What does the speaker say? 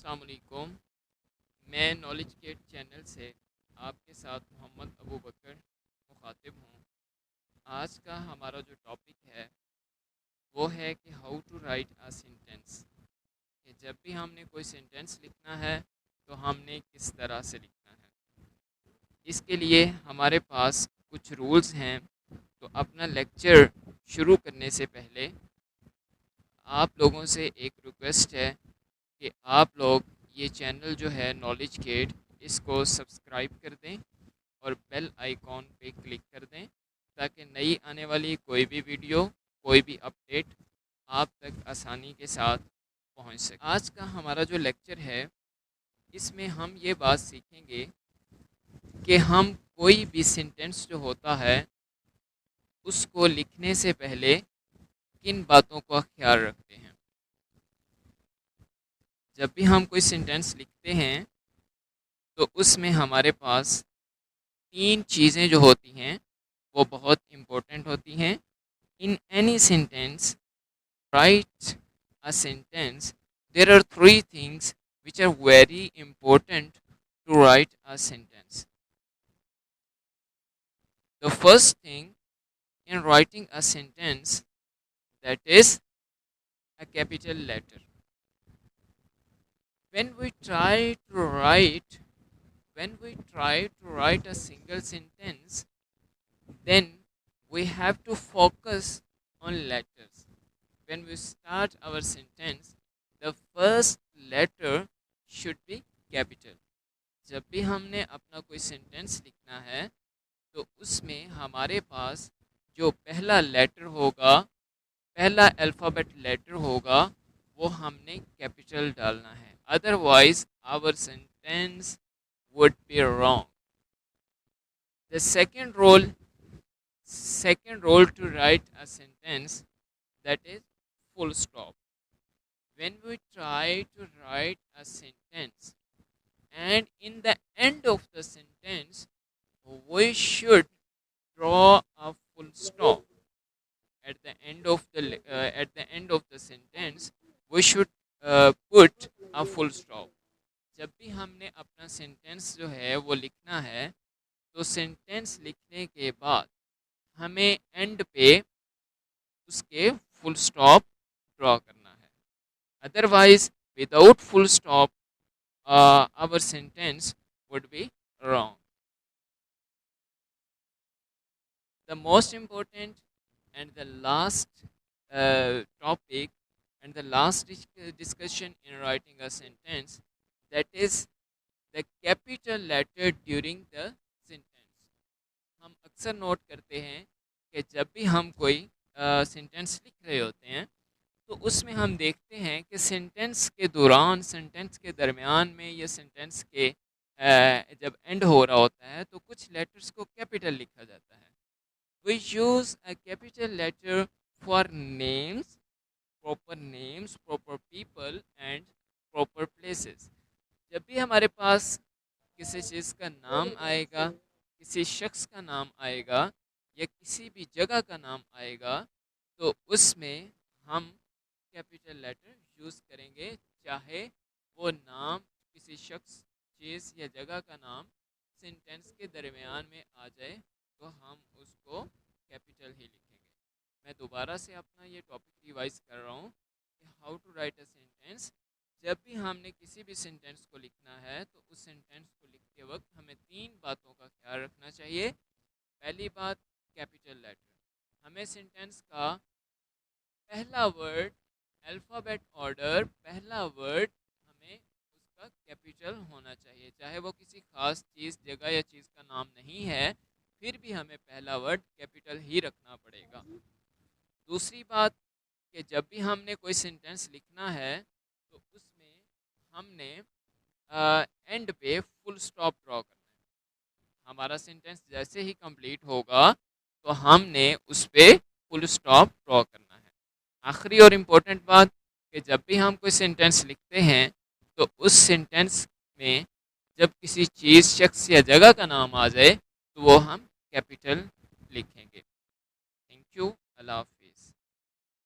السلام علیکم. میں نالج گیٹ چینل سے آپ کے ساتھ محمد ابو بکر مخاطب ہوں. آج کا ہمارا جو ٹاپک ہے وہ ہے کہ how to write a sentence, کہ جب بھی ہم نے کوئی سینٹینس لکھنا ہے تو ہم نے کس طرح سے لکھنا ہے. اس کے لیے ہمارے پاس کچھ رولز ہیں. تو اپنا لیکچر شروع کرنے سے پہلے آپ لوگوں سے ایک ریکویسٹ ہے کہ آپ لوگ یہ چینل جو ہے نالج گیٹ، اس کو سبسکرائب کر دیں اور بیل آئیکن پہ کلک کر دیں تاکہ نئی آنے والی کوئی بھی ویڈیو، کوئی بھی اپڈیٹ آپ تک آسانی کے ساتھ پہنچ سکے. آج کا ہمارا جو لیکچر ہے اس میں ہم یہ بات سیکھیں گے کہ ہم کوئی بھی سینٹینس جو ہوتا ہے اس کو لکھنے سے پہلے کن باتوں کا خیال رکھتے ہیں. جب بھی ہم کوئی سینٹینس لکھتے ہیں تو اس میں ہمارے پاس تین چیزیں جو ہوتی ہیں وہ بہت امپورٹنٹ ہوتی ہیں. In any sentence write a sentence, there are three things which are very important to write a sentence. The first thing in writing a sentence, that is a capital letter. When we try to write a single sentence, then we have to focus on letters. When we start our sentence, the first letter should be capital. جب بھی ہم نے اپنا کوئی sentence لکھنا ہے تو اس میں ہمارے پاس جو پہلا لیٹر ہوگا، پہلا الفابیٹ لیٹر ہوگا، وہ ہم نے کیپیٹل ڈالنا ہے. Otherwise our sentence would be wrong. The second rule to write a sentence, that is full stop. When we try to write a sentence and in the end of the sentence we should draw a full stop. At the end of the sentence we should put a full stop. جب بھی ہم نے اپنا sentence جو ہے وہ لکھنا ہے تو سینٹینس لکھنے کے بعد ہمیں اینڈ پہ اس کے فل سٹاپ ڈرا کرنا ہے. Otherwise without full stop our sentence would be wrong. The most important and the last topic and the last discussion in writing a sentence, that is the capital letter during the sentence. ہم اکثر note کرتے ہیں کہ جب بھی ہم کوئی sentence لکھ رہے ہوتے ہیں تو اس میں ہم دیکھتے ہیں کہ سینٹینس کے دوران، سینٹینس کے درمیان میں یا سینٹینس کے جب اینڈ ہو رہا ہوتا ہے تو کچھ لیٹرز کو کیپیٹل لکھا جاتا ہے. We use a capital letter for names, proper people and proper places. جب بھی ہمارے پاس کسی چیز کا نام آئے گا، کسی شخص کا نام آئے گا یا کسی بھی جگہ کا نام آئے گا تو اس میں ہم کیپیٹل لیٹر یوز کریں گے، چاہے وہ نام، کسی شخص، چیز یا جگہ کا نام سینٹینس کے درمیان میں آ جائے تو ہم اس کو کیپیٹل ہی لکھیں گے. میں دوبارہ سے اپنا یہ ٹاپک ریوائز کر رہا ہوں کہ how to write a sentence. جب بھی ہم نے کسی بھی سینٹینس کو لکھنا ہے تو اس سینٹینس کو لکھتے وقت ہمیں تین باتوں کا خیال رکھنا چاہیے. پہلی بات، کیپیٹل لیٹر. ہمیں سینٹینس کا پہلا ورڈ، الفابیٹ آرڈر، پہلا ورڈ ہمیں اس کا کیپیٹل ہونا چاہیے، چاہے وہ کسی خاص چیز، جگہ یا چیز کا نام نہیں ہے پھر بھی ہمیں پہلا ورڈ کیپیٹل ہی رکھنا پڑے گا. دوسری بات کہ جب بھی ہم نے کوئی سینٹینس لکھنا ہے تو اس میں ہم نے اینڈ پہ فل سٹاپ ڈرا کرنا ہے. ہمارا سینٹینس جیسے ہی کمپلیٹ ہوگا تو ہم نے اس پہ فل سٹاپ ڈرا کرنا ہے. آخری اور امپورٹنٹ بات کہ جب بھی ہم کوئی سینٹینس لکھتے ہیں تو اس سینٹینس میں جب کسی چیز، شخص یا جگہ کا نام آ جائے تو وہ ہم کیپیٹل لکھیں گے. Thank you.